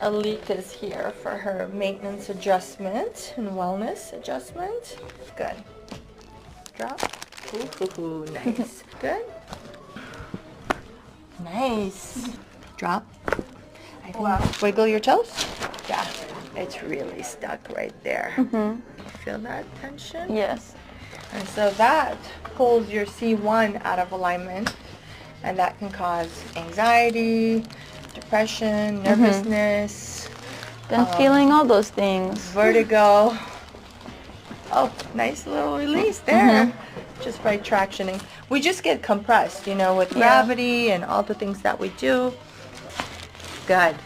Alika's here for her maintenance adjustment and wellness adjustment. Good. Drop. Ooh, nice. Good. Nice. Drop. I think wiggle your toes. Yeah, it's really stuck right there. Feel that tension? Yes. And so that pulls your C1 out of alignment, and that can cause anxiety, depression, nervousness. Been feeling all those things. Vertigo. Oh, nice little release there. Just by tractioning. We just get compressed, you know, with gravity and all the things that we do. Good.